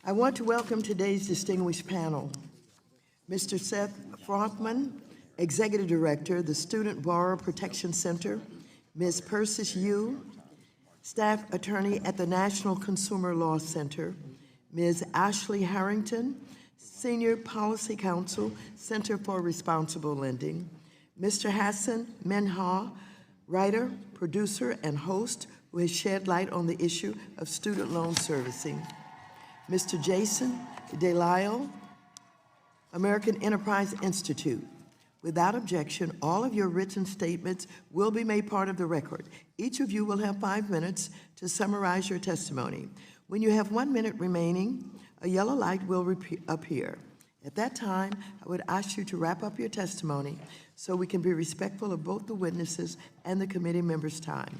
I want to welcome today's distinguished panel. Mr. Seth Frothman, Executive Director, the Student Borrower Protection Center, Ms. Persis Yu, Staff Attorney at the National Consumer Law Center, Ms. Ashley Harrington, Senior Policy Counsel, Center for Responsible Lending, Mr. Hasan Minhaj, writer, producer, and host who has shed light on the issue of student loan servicing, Mr. Jason DeLisle, American Enterprise Institute. Without objection, all of your written statements will be made part of the record. Each of you will have 5 minutes to summarize your testimony. When you have 1 minute remaining, a yellow light will appear. At that time, I would ask you to wrap up your testimony so we can be respectful of both the witnesses and the committee members' time.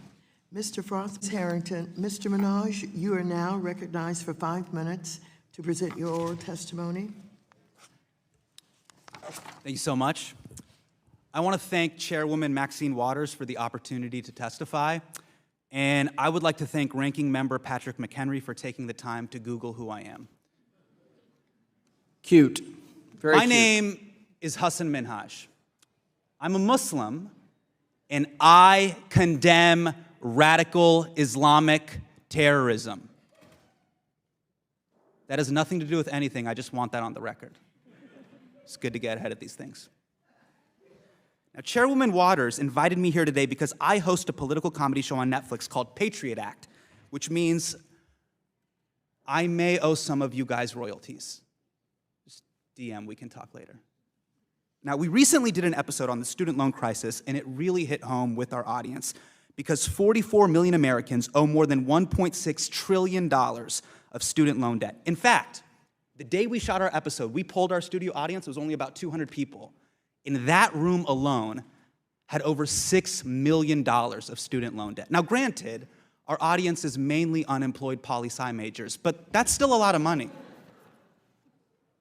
Mr. Frost, Ms. Harrington, Mr. Minhaj, you are now recognized for 5 minutes to present your oral testimony. Thank you so much. I want to thank Chairwoman Maxine Waters for the opportunity to testify, and I would like to thank Ranking Member Patrick McHenry for taking the time to Google who I am. Cute. Very My cute. name is Hasan Minhaj. I'm a Muslim, and I condemn radical Islamic terrorism. That has nothing to do with anything. I just want that on the record. It's good to get ahead of these things. Now, Chairwoman Waters invited me here today because I host a political comedy show on Netflix called Patriot Act, which means I may owe some of you guys royalties. Just DM, we can talk later. Now, we recently did an episode on the student loan crisis, and it really hit home with our audience because 44 million Americans owe more than $1.6 trillion of student loan debt. In fact, the day we shot our episode, we polled our studio audience. It was only about 200 people. In that room alone, had over $6 million of student loan debt. Now, granted, our audience is mainly unemployed poli-sci majors, but that's still a lot of money.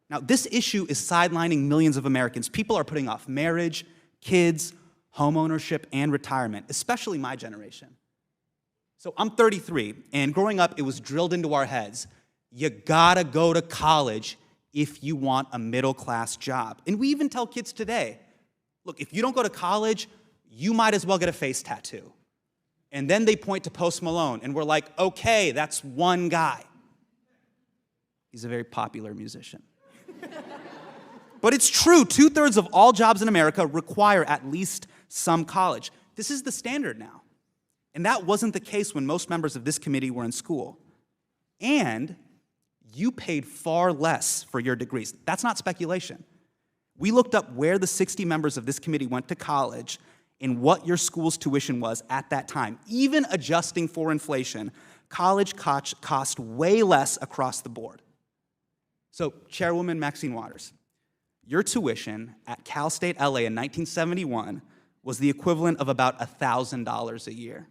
Now, this issue is sidelining millions of Americans. People are putting off marriage, kids, homeownership, and retirement, especially my generation. So I'm 33, and growing up, it was drilled into our heads, you gotta go to college if you want a middle-class job. And we even tell kids today, look, if you don't go to college, you might as well get a face tattoo. And then they point to Post Malone, and we're like, okay, that's one guy. He's a very popular musician. But it's true, 2/3 of all jobs in America require at least some college. This is the standard now. And that wasn't the case when most members of this committee were in school. And you paid far less for your degrees. That's not speculation. We looked up where the 60 members of this committee went to college and what your school's tuition was at that time. Even adjusting for inflation, college cost way less across the board. So, Chairwoman Maxine Waters, your tuition at Cal State LA in 1971 was the equivalent of about $1,000 a year.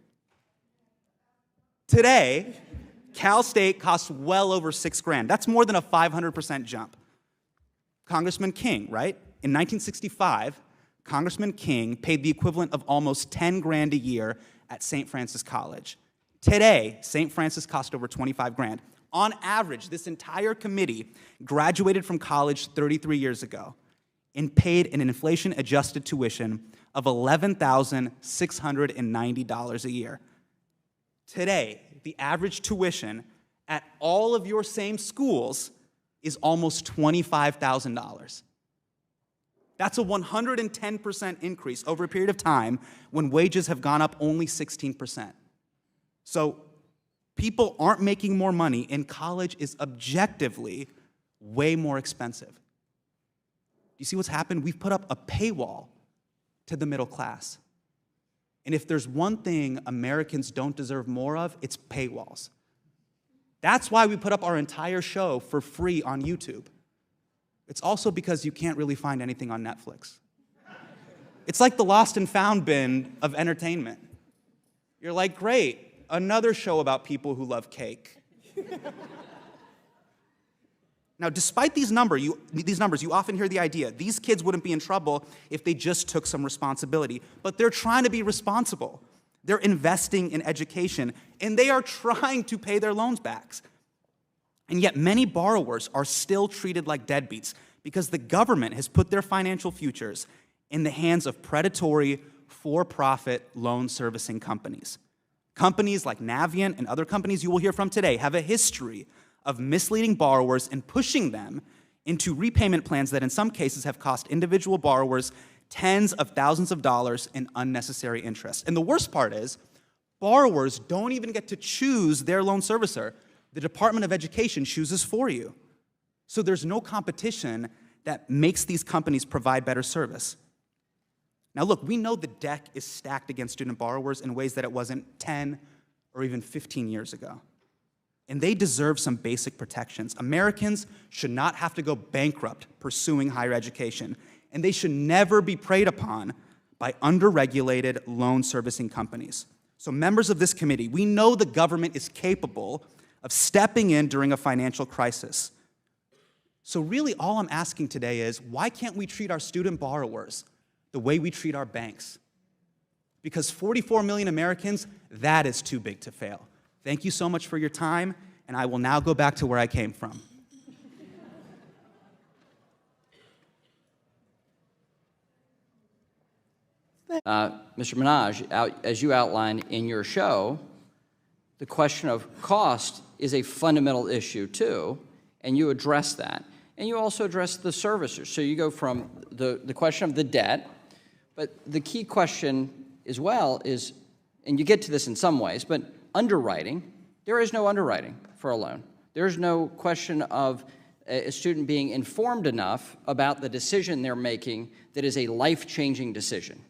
Today, Cal State costs well over $6 grand. That's more than a 500% jump. Congressman King, right? In 1965, Congressman King paid the equivalent of almost 10 grand a year at St. Francis College. Today, St. Francis costs over 25 grand. On average, this entire committee graduated from college 33 years ago and paid an inflation-adjusted tuition of $11,690 a year. Today, the average tuition at all of your same schools is almost $25,000. That's a 110% increase over a period of time when wages have gone up only 16%. So people aren't making more money, and college is objectively way more expensive. You see what's happened? We've put up a paywall to the middle class. And if there's one thing Americans don't deserve more of, it's paywalls. That's why we put up our entire show for free on YouTube. It's also because you can't really find anything on Netflix. It's like the lost and found bin of entertainment. You're like, great, another show about people who love cake. Now, despite these numbers, you often hear the idea, these kids wouldn't be in trouble if they just took some responsibility. But they're trying to be responsible. They're investing in education, and they are trying to pay their loans back. And yet many borrowers are still treated like deadbeats because the government has put their financial futures in the hands of predatory, for-profit loan servicing companies. Companies like Navient and other companies you will hear from today have a history of misleading borrowers and pushing them into repayment plans that in some cases have cost individual borrowers tens of thousands of dollars in unnecessary interest. And the worst part is, borrowers don't even get to choose their loan servicer. The Department of Education chooses for you. So there's no competition that makes these companies provide better service. Now look, we know the deck is stacked against student borrowers in ways that it wasn't 10 or even 15 years ago. And they deserve some basic protections. Americans should not have to go bankrupt pursuing higher education, and they should never be preyed upon by underregulated loan servicing companies. So members of this committee, we know the government is capable of stepping in during a financial crisis. So really all I'm asking today is, why can't we treat our student borrowers the way we treat our banks? Because 44 million Americans, that is too big to fail. Thank you so much for your time, and I will now go back to where I came from. Mr. Minhaj, as you outlined in your show, the question of cost is a fundamental issue too, and you address that. And you also address the servicers. So you go from the question of the debt, but the key question as well is, and you get to this in some ways, but underwriting, there is no underwriting for a loan. There's no question of a student being informed enough about the decision they're making that is a life-changing decision.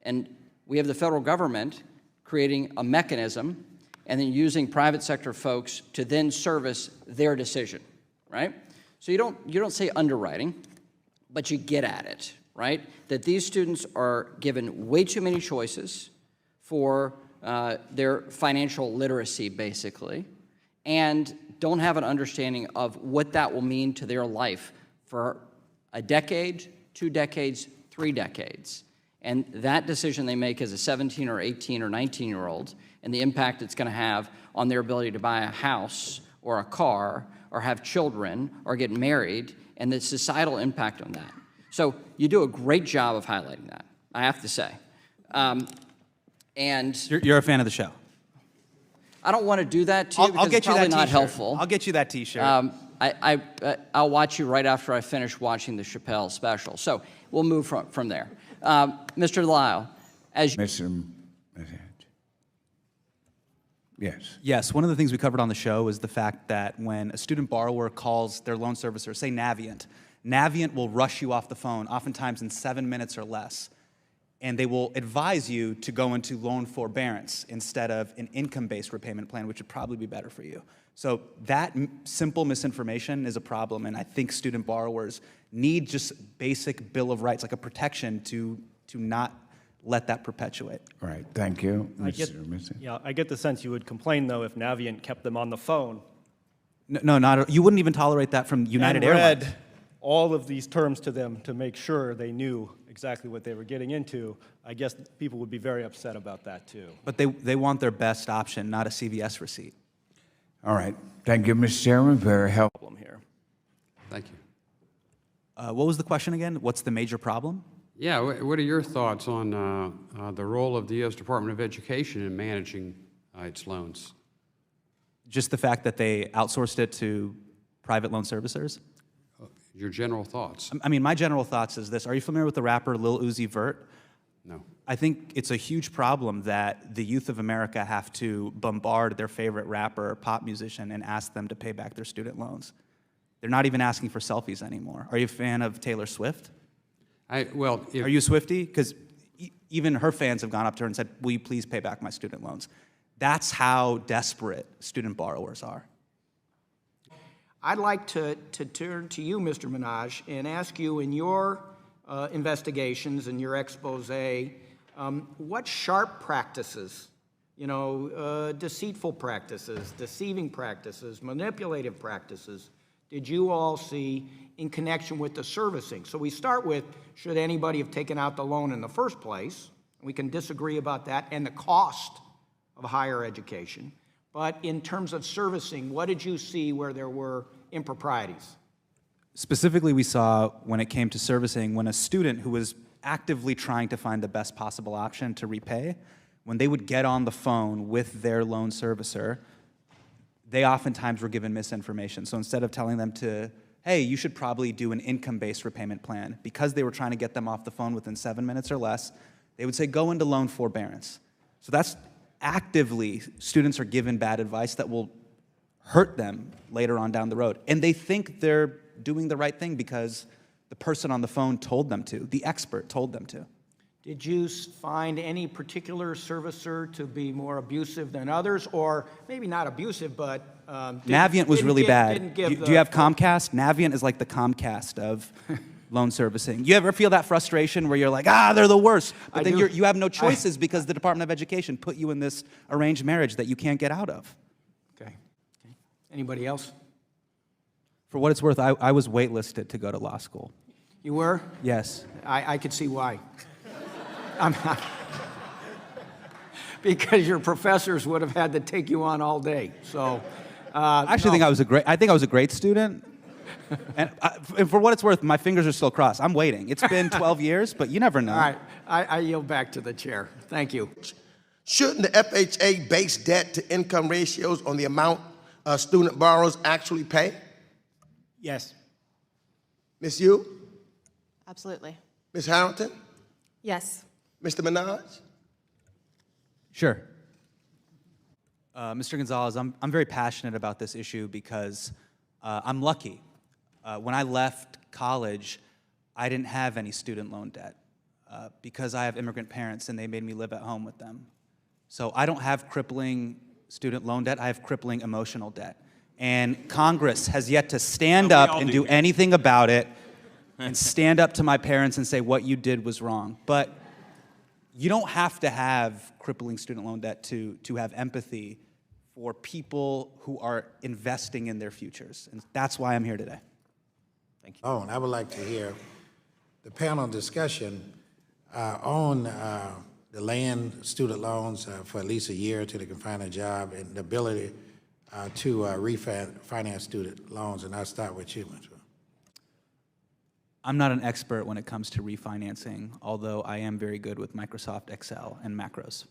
And we have the federal government creating a mechanism and then using private sector folks to then service their decision, right? So you don't say underwriting, but you get at it, right? That these students are given way too many choices for their financial literacy, basically, and don't have an understanding of what that will mean to their life for a decade, 2 decades, 3 decades. And that decision they make as a 17 or 18 or 19-year-old and the impact it's going to have on their ability to buy a house or a car or have children or get married and the societal impact on that. So you do a great job of highlighting that, I have to say. And You're a fan of the show. I don't want to do that to you because it's probably not helpful. I'll get you that T-shirt. I'll watch you right after I finish watching the Chappelle special. So we'll move from there. Mr. Lyle, as you... Mr. Yes. Yes, one of the things we covered on the show is the fact that when a student borrower calls their loan servicer, say Navient, Navient will rush you off the phone, oftentimes in 7 minutes or less, and they will advise you to go into loan forbearance instead of an income-based repayment plan, which would probably be better for you. So that simple misinformation is a problem, and I think student borrowers need just basic Bill of Rights, like a protection to not let that perpetuate. All right. Thank you, Mr. Yeah, I get the sense you would complain, though, if Navient kept them on the phone. No, not you wouldn't even tolerate that from United Airlines. Read all of these terms to them to make sure they knew exactly what they were getting into. I guess people would be very upset about that, too. But they want their best option, not a CVS receipt. All right. Thank you, Mr. Chairman. Very helpful. Problem here. Thank you. What was the question again? What's the major problem? Yeah, what are your thoughts on the role of the U.S. Department of Education in managing its loans? Just the fact that they outsourced it to private loan servicers? Your general thoughts? I mean, my general thoughts is this. Are you familiar with the rapper Lil Uzi Vert? No. I think it's a huge problem that the youth of America have to bombard their favorite rapper or pop musician and ask them to pay back their student loans. They're not even asking for selfies anymore. Are you a fan of Taylor Swift? Are you a Swiftie? Because even her fans have gone up to her and said, will you please pay back my student loans? That's how desperate student borrowers are. I'd like to turn to you, Mr. Minhaj, and ask you in your investigations and your expose, what sharp practices, deceitful practices, deceiving practices, manipulative practices, did you all see in connection with the servicing? So we start with, should anybody have taken out the loan in the first place? We can disagree about that and the cost of higher education. but in terms of servicing, what did you see where there were improprieties? Specifically, we saw when it came to servicing, when a student who was actively trying to find the best possible option to repay, when they would get on the phone with their loan servicer, they oftentimes were given misinformation. So instead of telling them to, hey, you should probably do an income-based repayment plan, because they were trying to get them off the phone within 7 minutes or less, they would say, go into loan forbearance. So that's actively, students are given bad advice that will hurt them later on down the road. And they think they're doing the right thing because the person on the phone told them to, the expert told them to. Did you find any particular servicer to be more abusive than others, or maybe not abusive, but Navient was really bad. Do you have Comcast? Navient is like the Comcast of loan servicing. You ever feel that frustration where you're like, they're the worst, but then you have no choices because the Department of Education put you in this arranged marriage that you can't get out of. Okay. Anybody else? For what it's worth, I was waitlisted to go to law school. You were? Yes. I could see why. Because your professors would have had to take you on all day. So, I actually think I was a great student. And for what it's worth, my fingers are still crossed. I'm waiting. It's been 12 years, but you never know. All right, I yield back to the chair. Thank you. Shouldn't the FHA base debt to income ratios on the amount student borrowers actually pay? Yes. Ms. Yu? Absolutely. Ms. Harrington? Yes. Mr. Minhaj? Sure. Mr. Gonzalez, I'm very passionate about this issue because I'm lucky. When I left college, I didn't have any student loan debt because I have immigrant parents and they made me live at home with them. So I don't have crippling student loan debt, I have crippling emotional debt. And Congress has yet to stand up and do anything about it and stand up to my parents and say what you did was wrong. But you don't have to have crippling student loan debt to have empathy for people who are investing in their futures. And that's why I'm here today. Thank you. Oh, and I would like to hear the panel discussion on the land student loans for at least a year until they can find a job, and the ability to refinance student loans. And I'll start with you, Mr. I'm not an expert when it comes to refinancing, although I am very good with Microsoft Excel and macros.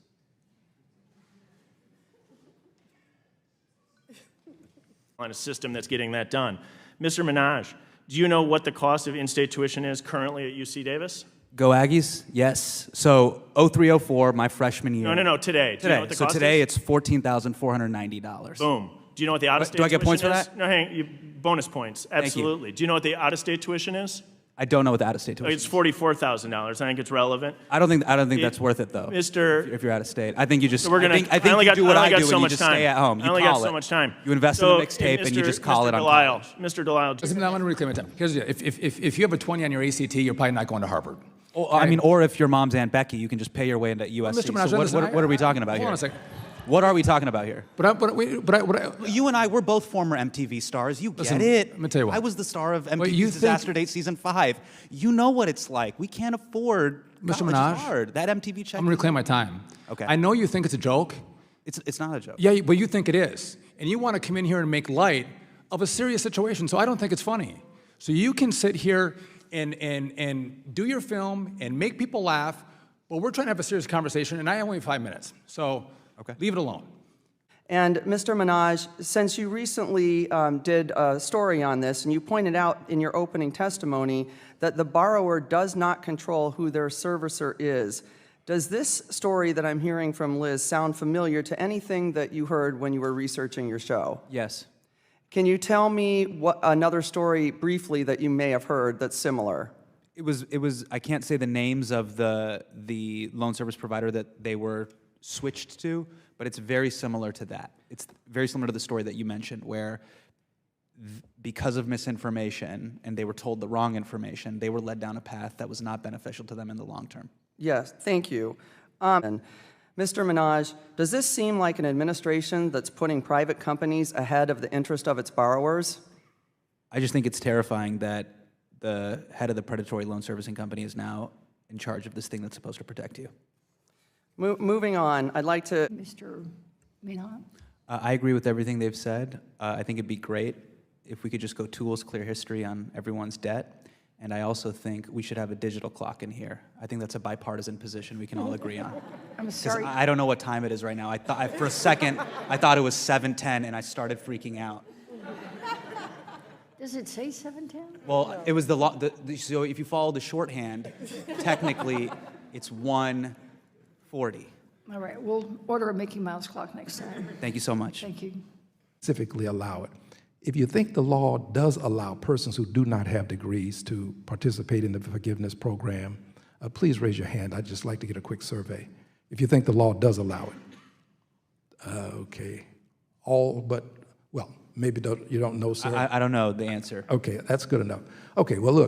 On a system that's getting that done. Mr. Minhaj, do you know what the cost of in-state tuition is currently at UC Davis? Go Aggies? Yes. So 0304, my freshman year. No, today. Do you know what the cost today is? It's $14,490. Boom. Do you know what the out-of-state tuition is? Do I get points for that? No, bonus points. Absolutely. Do you know what the out-of-state tuition is? I don't know what the out-of-state tuition is. It's $44,000. I think it's relevant. I don't think that's worth it though. If you're out of state, I think you just. So we're gonna. I think you do what I do and you just time. stay at home. I only got so much time. You invest in a mixtape and you just call it on college. Mr. Delisle. Listen, I'm going to reclaim my time. Here's the deal. If you have a 20 on your ACT, you're probably not going to Harvard. Or if your mom's Aunt Becky, you can just pay your way into USC. Mr. Minhaj, So what are we talking about here? Hold on a second. What are we talking about here? But you and I, we're both former MTV stars. You Listen, get it. let me tell you what. I was the star of MTV's Disaster Date Season 5. You know what it's like. We can't afford. Mr. Minhaj, Minhaj, hard. That MTV check. I'm going to reclaim my time. Okay. I know you think it's a joke. It's not a joke. Yeah, but you think it is. And you want to come in here and make light of a serious situation, so I don't think it's funny. So you can sit here and do your film and make people laugh, but we're trying to have a serious conversation, and I only have 5 minutes. So leave it alone. And Mr. Minhaj, since you recently did a story on this, and you pointed out in your opening testimony that the borrower does not control who their servicer is, does this story that I'm hearing from Liz sound familiar to anything that you heard when you were researching your show? Yes. Can you tell me another story briefly that you may have heard that's similar? It was. I can't say the names of the loan service provider that they were switched to, but it's very similar to that. It's very similar to the story that you mentioned, where because of misinformation and they were told the wrong information, they were led down a path that was not beneficial to them in the long term. Yes, thank you. And Mr. Minhaj, does this seem like an administration that's putting private companies ahead of the interest of its borrowers? I just think it's terrifying that the head of the predatory loan servicing company is now in charge of this thing that's supposed to protect you. Moving on, I'd like to... Mr. Minhaj? I agree with everything they've said. I think it'd be great if we could just go tools, clear history on everyone's debt. And I also think we should have a digital clock in here. I think that's a bipartisan position we can all agree on. I'm sorry. I don't know what time it is right now. For a second, I thought it was 7:10, and I started freaking out. Does it say 7:10? Well, it was so if you follow the shorthand, technically, it's 1:40. All right, we'll order a Mickey Mouse clock next time. Thank you so much. Thank you. Specifically allow it. If you think the law does allow persons who do not have degrees to participate in the forgiveness program, please raise your hand. I'd just like to get a quick survey. If you think the law does allow it. Okay. All but, well, maybe you don't know, sir. I don't know the answer. Okay, that's good enough. Okay, well, look.